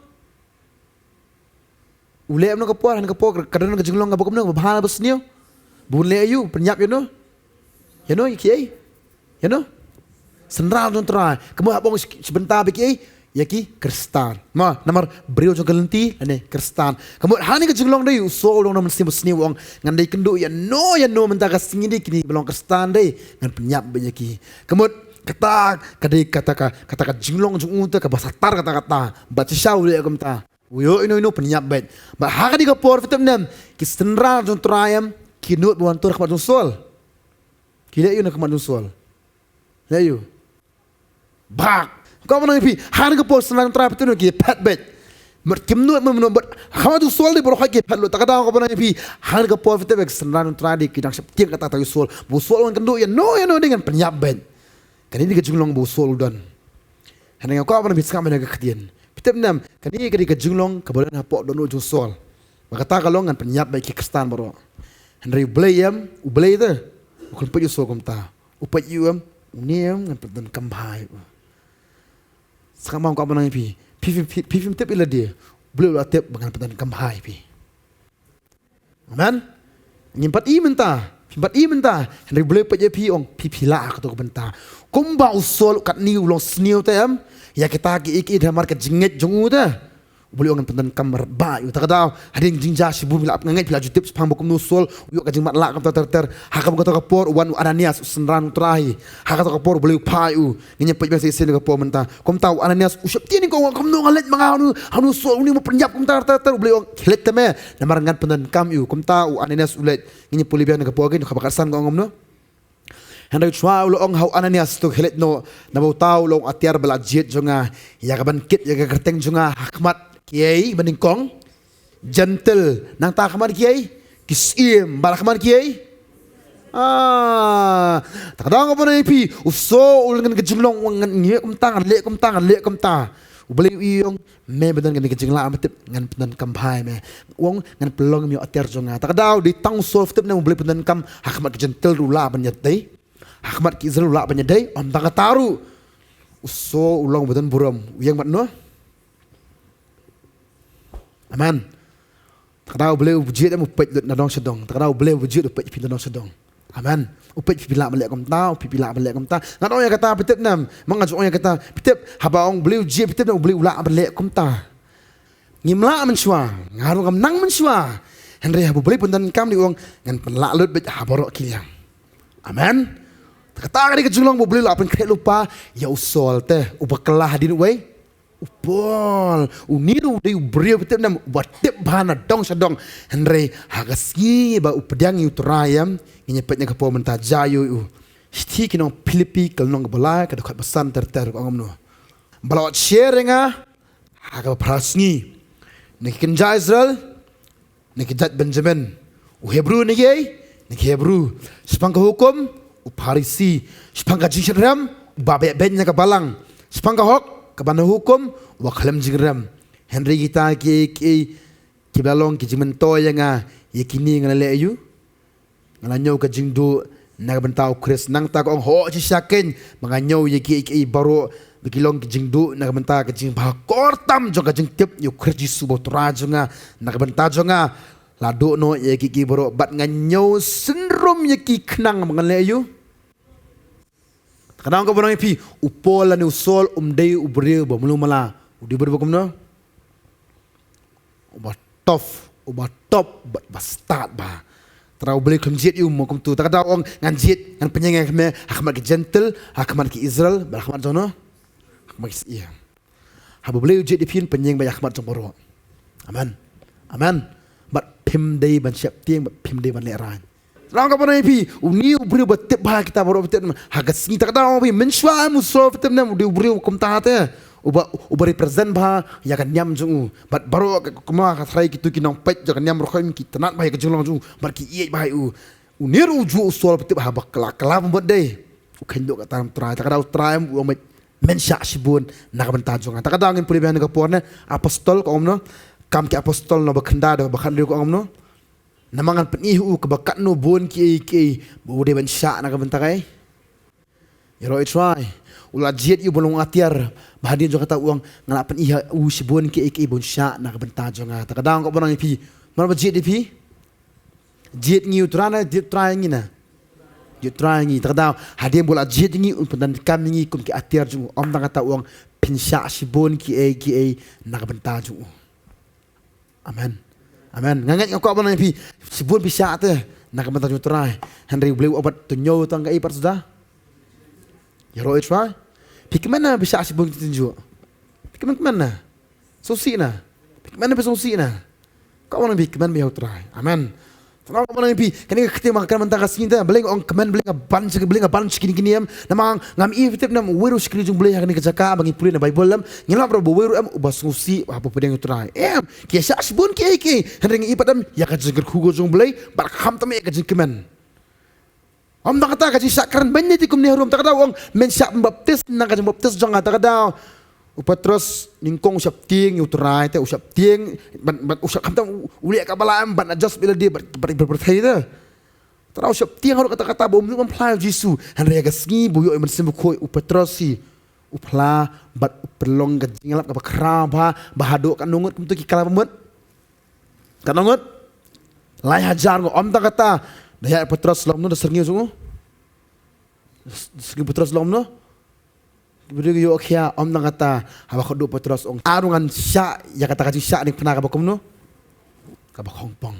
Ule no kapor han kapor kadang ka jinglong ngabokom no bahana basniyo. Bunle ayu penyap yo no. Ya no iki. Ya no. Senran jong try. Kamu habong sebentar biki yaki Kristan. Ma namar brio jong kalenti ane Kristan. Kamu hani ka jinglong dai usol dong nam sini sini wong ngandai kendo ya no menta ka singidi kini belong Kristan dai ngan penyap banyaki. Kamu kata kadai kata jinglong jong unta ka basatar kata baca syau le kamta. Uyo ino penyap bet. Ba ha di ka por fitam nam ki senra jong trayam kinut buan tur kamat jong sol. Kile yu na kamat jong sol. Ya yu. Bak kau mana pi hari ke pos senang terap tu nak pat bet, merkimnu membuat kamu tu soal di bawah lagi pat lo tak ada kau mana pi hari ke pos tu bet senang terap di kita septiang kata tahu soal, bu soal orang kendu ya no dengan penyap bet, kan ini kejunglong bu soal dan, hari kau mana bisa kau mana keketian, pitep nam kan ini kejunglong kemudian hapok dono jung soal, maka tak kalau dengan penyap bet Kristan baru, hari ubelayam ubelay tu, bukan pergi soal kumta, upat yuam uniam dengan perdan kambhai. Sekarang kau apa pi tip ila dia boleh ulah tip dengan petan kamhai pi. Amen. Nyimpat i menta. Henry boleh paje pi ong pila aku tu benta. Kumba usol kat ni ulong sniu tem ya kita ki damar ke jinget jongu ta. Boleh orang petan kamar ba yu tak tahu hading jinja sibu bila ngangai pila jutip sepang bokum nusol yu ka jingmat lak kam ter hakam ka kapor wan Ananias senran terahi hakam ka kapor boleh payu nginya pej basa isen ka kapor menta kom tahu Ananias usap tiani ko kom no ngalet manganu hanu sol uni mo penyap kom ter boleh helet teme namar ngan petan kam yu kom tahu Ananias ulet nginya puli bian ka kapor ka bakasan ko ngom no hendak chua ulo ong hau Ananias tu helet no nabau tahu long atiar belajit jonga ya ka bankit ya ka kerteng jonga hakmat kiai beningkong gentle nang tak kamar kiai kisim balak kamar kiai tak ada apa na ipi uso ulangan kejumlong ngan ngiye kum tangan ubeli iyong me bedan ngan kejingla amatip ngan pedan kampai me wong ngan pelong mi ater jonga tak ada di tang solve tip na ubeli pedan kam hakmat gentle rula banyadai hakmat ki rula banyadai am tak taru uso ulang bedan buram yang matno Aman. Tak tahu boleh wujud dan upet na dong sedong. Tak tahu boleh wujud upet pintu dong sedong. Aman. Upet pipilak balik kom tahu, pipilak balik kom tahu. Ngan orang yang kata pitep nam, mangaj orang yang kata pitep haba orang boleh wujud pitep nak boleh ulak balik kom tahu. Ngimla mensua, ngaru kam nang mensua. Henry habu boleh pundan kam di orang ngan pelak lut bet haborok kiliang. Aman. Tak kata kali kejulong boleh ulak pen krek lupa ya usol teh ubakelah hadin way. Upol, uniru dari beriau betul nam watip bahana dong sedong Henry hagasi ba upedang yu terayam nyepetnya ke pomen tajayu u sti kinong Filipi kalnong balai ka dekat besan ter ko ngomno balawat share nga haga prasngi nikin Israel ni kijat Benjamin, Hebrew ni Hebrew, sepangka hukum, Parisi, sepangka jingram, babek bennya ke balang, sepangka hok, ke bana hukum, wakalam jingram. Henry kita ki balong ki jimento yang yakini ngalale ayu, ngalanyo ke jingdu nagbentau Chris nang ta ko ho chi sakin manganyo yaki baro bigilong ki jingdu nagbenta ke jing bah kortam jong ka jing tip yu Chris Jisu botra jonga nagbenta jonga lado no yaki baro bat nganyo sindrom yaki knang mangale ayu. Kadang ko bonang pi upol ni usol umdei ubre ba mulu mala udi ber bakum no uba top bastard ba terau beli kumjit yu mo kumtu tak ada orang nganjit ngan penyeng keme hakmat ki gentle hakmat ki Israel hakmat jono hakmat ki iya habu beli ujit dipin penyeng ba hakmat jomboro aman bat pim dei ban siap tieng bat pim dei ban leran lang ka panai pi uni ubri bat tip ba kita boro bet hagat sini tak ada orang pi menswa muso bet nam di ubri kum ta te uba represent bah ya kan nyam jung bat baro kuma ka thrai ki tu ki nong pet ja kan nyam ro khim ki tanat bah ka jung jung bar ki ye bah unir uju usol peti bah bakla kala mbot dei u kendo ka tam trai ta ka trai u met mensha sibun na ka banta jung ta ka da ngin puli ben ka porne apostol ko omno kam ki apostol no bakhanda do bakhan ko omno namangan peni u ka bakat no bon ki bu de mensha na ka banta kai yero try ulah jet yu bolong atiar bahadin jo kata uang ngalapan iha u sibon ke bon sya nak benta jo nga ta kadang ko bonang pi mana jet pi jet ngi utrana jet try ngi na jet try ngi ta kadang hadin bola jet ngi un pendan kam ngi kum ki atiar jo om ta kata uang pin sya sibon ki nak benta jo amen ngangat ko bonang pi sibon pi sya te nak benta jo try Henry boleh obat tunyo tang kai par sudah ya roh try Pik mana bisa asibun kita tunjuk? Pik mana? Sosi na. Pik mana bisa sosi na? Kau orang pik mana biar try. Amen. Kalau kau orang pik, kini kita makan mentah kasih kita. Beli orang kemen beli ngaban kini am. Namang ngam ifitip nam weru sekali jung beli yang ni kejaka bagi pulih na Bible lam. Ngilap robo weru am ubah sosi apa pun yang try. Kiasa asibun ki. Henry ipat am ya kajeng kugo jung beli. Barkham tamai kajeng kemen. Om tak kata kaji sakran banyak di kumni harum tak kata orang mensyak baptis nang kaji baptis jangan tak kata upatros ningkong usap tieng utrai te usap tieng ban usap kamtam uliak kabalam ban adjust bila dia berpercaya tu terus usap tieng harus kata-kata bom tu mempelai Yesus henry agasngi buyo iman sembukoi upatros si upla bat perlong kaji ngelap kabakraba bahado kan nungut kumtu kikala pemut kan nungut lai hajar om tak kata daya Petros lom no dasarnya sungu. Segi Petros lom no. Beri yo akhia om nang kata hawa kodo Petros ong arungan sya ya kata kaji sya ni pernah kabakom no. Kabakong pong.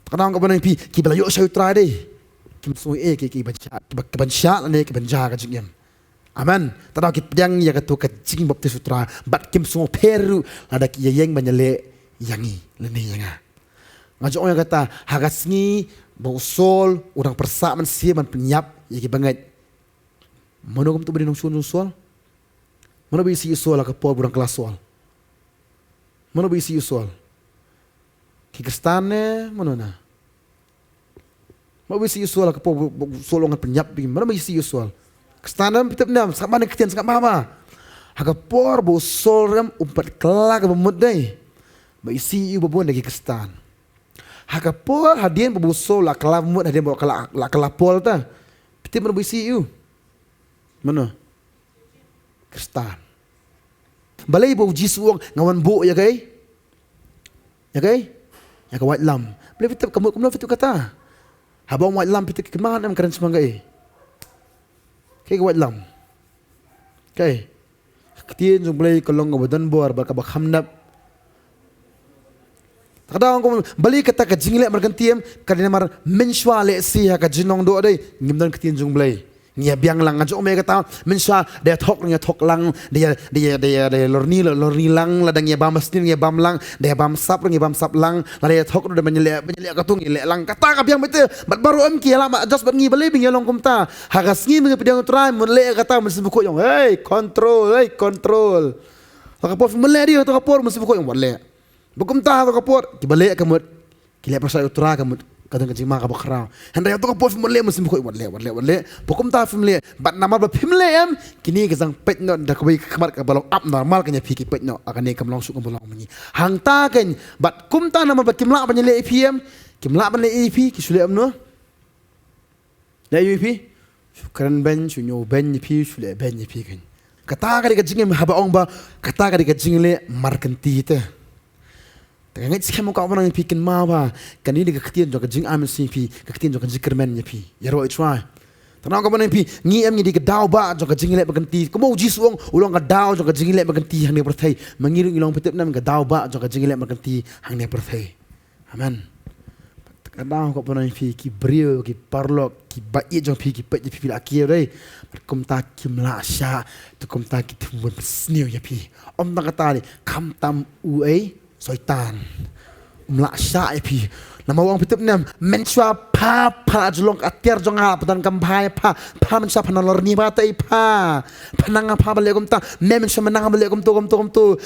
Kanang kabana pi ki bela yo sya utra deh. Kim sui ki bansya ne ki banja kaji yam. Amen. Tadaw ki pedang ya katu kajing baptis utra bat kim sungu peru ada ki yeng banyale yangi leni yanga. Ngajak orang kata hagasngi bausol orang persak man sia man penyap ya ki banget. Mana kamu tu beri nong soal? Mana beri si soal ke por burang kelas soal? Mana beri si soal? Ki kristane mana na? Mana beri si soal ke por soal orang penyap beri? Mana beri si soal? Kristane kita benar sama dengan ketian sangat apa? Haga por bausol ram umpat kelak bemut deh. Beri si babon lagi kristane. Hakapol hadian berbusol lah kelamut hadian bawa kelapol ta. Piti mana berisi you? Mana? Kristan. Balai bau jis uang ngawan bu ya kai? Ya kai? Ya ke white lam. Balai piti kamu fitu kata. Habang white lam piti kemana am keren semanggai? Kai ke white lam. Kai. Ketien jung balai kolong ngabadan bor bakabak hamnap. Kadang aku beli kata kajinglek mergantiam kadang mar menswa le si ha kajinong do dei ngimdan ketinjung beli ngia biang lang ngajo me kata menswa dia tok lang dia lorni lang ladang ya bam stin ya bam lang dia bam sap lang la dia tok do menyelek katung le lang kata ka biang bete bat baru am ki lama just bat ngi beli bing long kumta hagas ngi me pedang try mun le kata mun sebuko yong hey control Takapor mele dia takapor mun sebuko yong bat le Bukum ta to kapot kibalik kamut kile pasal utra kamut kadang kecing mak bakrau hendak to kapot fimle musim koi wadle bukum ta fimle bat nama ba fimle em kini kesang pet no dak koi kamar ka balong up normal kanya piki pet no akan ne kamlong su kamlong mani hang ta ken bat kum ta nama ba kimla ba le epm kimla ba le ep kisule am no le ep keren ben sunyo ben ep sule ben ep ken kata ka ka jingem haba ong ba kata ka ka jingle markanti te Tengah sih kamu kau orang yang pikin mawa, kan ini keketian juga jing amin sih pi, keketian juga jikermen ya pi, ya roh try. Tenang kau orang yang pi, em ni dau ba juga jing lek berganti, kamu uji suang, ulang dau juga jing lek berganti hang dia berthai, mengiring ulang petip nam dau ba juga jing lek berganti hang dia berthai. Amen. Kadang kau orang yang pi ki brio, ki parlok, ki baik jong pi ki pet pi akhir deh, kum tak ki melasya, tu kum tak ki tumbun snew ya pi. Om tak kata ni, kam tam uai. Soitan melaksa pi nama wang pitip nem mensua pa julong atiar jong ha petan kampai pa mensua panalor ni ba tai pa panang pa balik kum ta mensua menang balik kum tu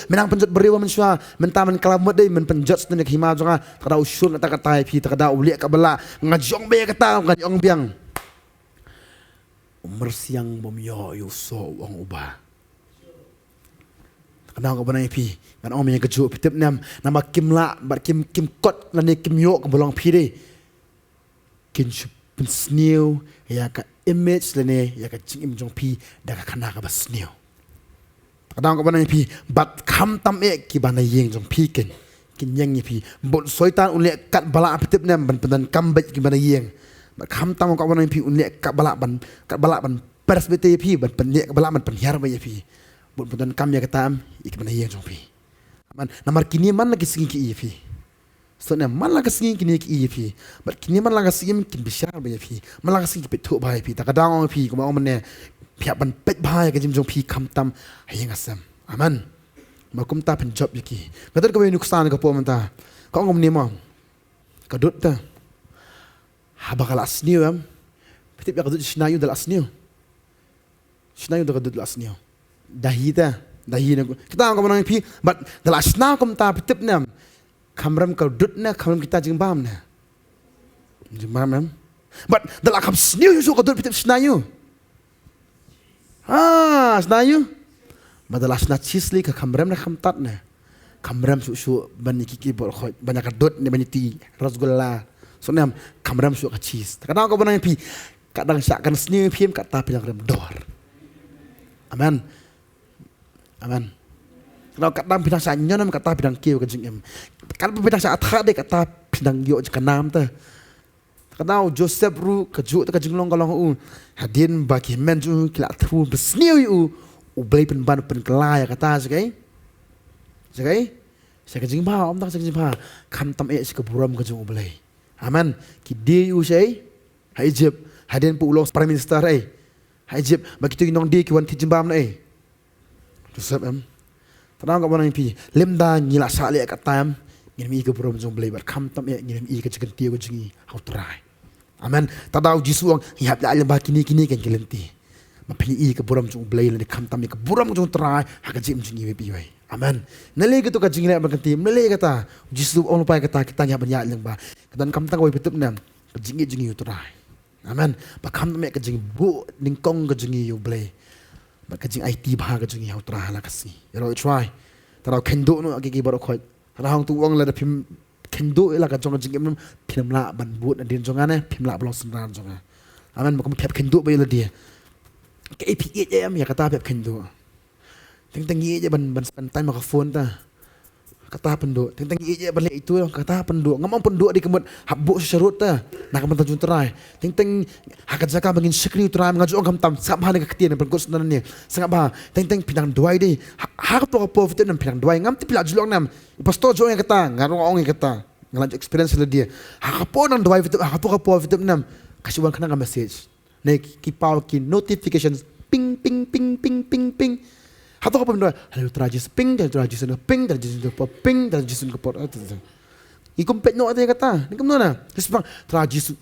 menang penjat beriwa mensua menta men kalamut dei men penjat senek hima jong ha kada usun kata kata pi kada uliak kabala ngajong be kata ngajong biang umur siang bom yo so wang ubah Kenal kau benar pi, kan om yang kejuk pitip nam nama kim la, bar kim kot lani kim yo ke bolong pi deh, kin pen snew ya ka image lani ya ka cing jong pi dah ka kena ka bas snew. Kenal kau benar pi, bat kam tam ki bana yeng jong pi kin yang pi, bot soitan uliak kat balak pitip nam ban pendan kambet ki bana yeng, bat kam tam kau benar pi uliak kat balak ban pers bete pi ban penyak balak ban penhiar ba pi. Bukan kami yang kata ikan mana yang jompi. Man, namar kini man lagi singin ki ifi. Soalnya man lagi singin kini ki ifi. But kini man lagi singin kin besar bayar fi. Man lagi singin petuk bayar fi. Tak kadang orang fi, kau orang mana pihak ban pet bayar ke jompi kam tam hayang asam. Aman. Makum ta penjob yaki. Kata kau yang nuksan kau pun manta. Kau ngom ni mau. Kadut ta. Habakal asniu am. Petip ya kadut sinayu dal asniu. Sinayu dal kadut dal asniu. Dahi kita angkat orang pi, but dalam asna kum ta pitip nam, kamram kau dut na kamram kita jeng bam na, but dalam kam sniu yusu kau dut pitip snayu, snayu, but dalam asna cisli ke kamram na kamtat na, kamram susu bani kiki bolkoi banyak dut ni bani ti rasgulla, so nam kamram susu kacis, kadang angkat orang pi, kadang syakan sniu pi kata pilang rem dor, amen. Aman. Kalau kata bidang sanyo nam kata bidang kiu ke jingem. Kalau bidang sa atha de kata bidang yo ke nam ta. Kata Joseph ru ke ju ta ke jinglong kalong u. Hadin bagi men ju kila thu besniu u blai pen ban pen kelai kata sekai. Sekai. Saya ke jingba om tak saya ke jingba. Kam tam e ke buram ke jing u blai. Aman. Ki de u sei. Hai jeb hadin pu ulong prime minister ai. Hai jeb bagi tu nong de ki wan ti jimbam na ai. Joseph em, tenang kau orang pi, lemda nyila sali kat tam, ngirmi ke buram jong belajar, kam tam ya ngirmi ke cikan tiago jingi, how try, amen. Tadau jisuang, hiap dah alam bah kini kan kelenti, mapini ke buram jong belajar, ni kam tam ya ke buram jong try, hak jim jingi wepi way, amen. Nalai ke tu ke jingi nak berganti, nalai kata, jisu orang lupa kata kita nyap banyak alam bah, kedan kam tam kau betup nam, ke jingi try, amen. Bah kam tam ya ke jingi bu, ningkong ke jingi you belajar. Kajing IT bah kajing yang terah lah kasih. Kalau try, kalau kendo no agak baru kau. Kalau hang tu uang lah pim kendo lah kajong kajing em pim lah ban buat dan jongan pim lah belum senang jongan. Aman makom pep kendo bayi lah dia. Ke APA em ya kata pep kendo. Teng je ban time mak phone ta. Kata penduk, teng je balik itu kata penduk. Ngamang penduk di kemud habuk syarut ta. Nak kemen tajun terai. Teng hakat zakah bangin sekri terai mengaju orang tam sab ha dekat ketian berkut senan ni. Sangat bah. Teng pinang duai di. Hak tu apa fitu nam pinang duai ngam ti pila julong nam. Pastor jo yang kata, ngarong ong yang kata. Ngalanjut experience lah dia. Hak apa nang duai fitu, hak apa fitu nam. Kasih wan kena message. Nek ki pau ki notifications ping ping ping ping ping ping. Hatau apa benda? Lalu terajis ping, dan terajis na ping, dan terajis na ping, dan terajis na pot. Ikum pet no ada yang kata. Ni kamu mana? Terus bang terajis.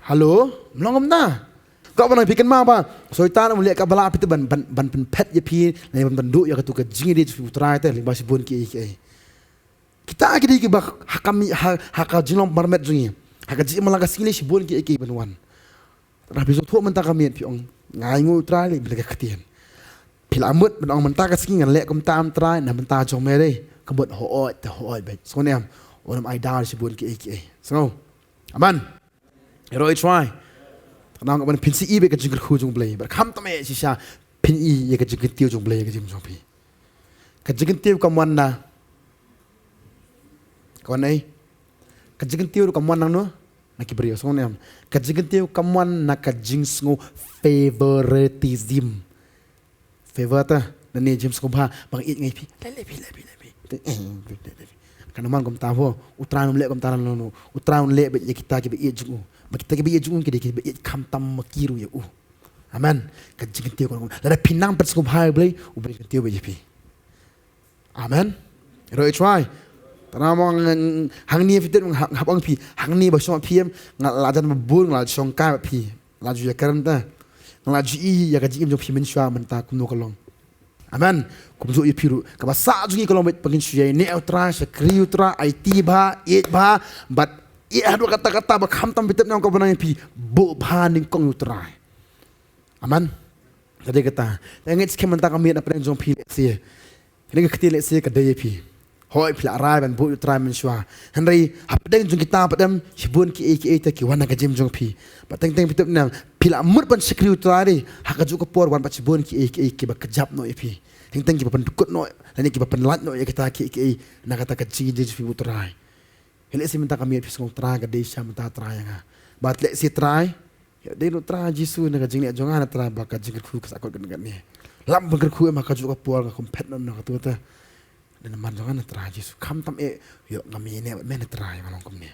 Halo, melongom dah. Kau pernah bikin apa? Soitan melihat kabala api tu ban pet je pi, lain ban duk ya ketu ke jingi dia putra itu lima si bun ki. Kita lagi di kibak hakami hakal jinglong marmet jingi. Hakal jingi malangka sini si bun ki banuan. Rabi so tuh mentah kami piong ngai ngu tra le bila ketian. Pila amut benong mentah ka sini ngalek kum tam tra na mentah jong mere kebut hooi baik. So ni am orang idol si bun ki. So aman. Hero try. Karena orang pin si ibe kejengkel khu jong blay. Berkam tame si sha pin i ye kejengkel tiu jong blay kejeng jong pi. Kejengkel tiu kamuan na. Kawan ai. Kejengkel tiu kamuan nang no. Nak beri so ni am. Kejengkel tiu kamuan na kejeng sngo favoritism. Favor ta. Nani James ko ba bang it ngai pi. Lepi. Karena man kom tahu utran lek kom taran no. Utran lek be kita ke be i jung. Kita ke be jung ke be kam tam makiru ya amen kejeng tiu ko la pinang pet sko bhai blai u be tiu be pi amen roi try tana mong hang ni fitet hab ang pi hang ni ba so pi la jan bul la song ka pi la ju ya karam ta la ju i ya ka ji im jo pi men shwa man ta kum no kolong amen kum zo i piru ka ba sa ju kolong bet pagin shye ne utra sha kri utra it ba it ba but ia dua kata-kata berkham tam bitep nyong kau benang pi bo baning kong utrai. Aman. Tadi kata, engit skem mentang kami nak pernah jong pi leksia. Ini ketil leksia kedai pi. Hoi pi arai ban bo utrai mensua. Henry apdeng jong kita padam hibun ki ki wana ka jim jong pi. Pateng teng bitep nang pila mur ban sekri utrai hak ju ko por wan pat hibun ki ba kejap no pi. Teng ki ban dukut no, lani ki ba lat no ya kita ki nak kata ka ji pi utrai. Hele si minta kami pisong try ka desha minta try nga. But let si try. Ya de no try Jisu na ka jing ni jonga na try ba ka jing ku ka sakot gan ni. Lam bangker ku ma ka ju ka pual ka kompet na ka tu ta. Dan man jonga na try Jisu. Kam tam yo ngami ne men try malong kom ni.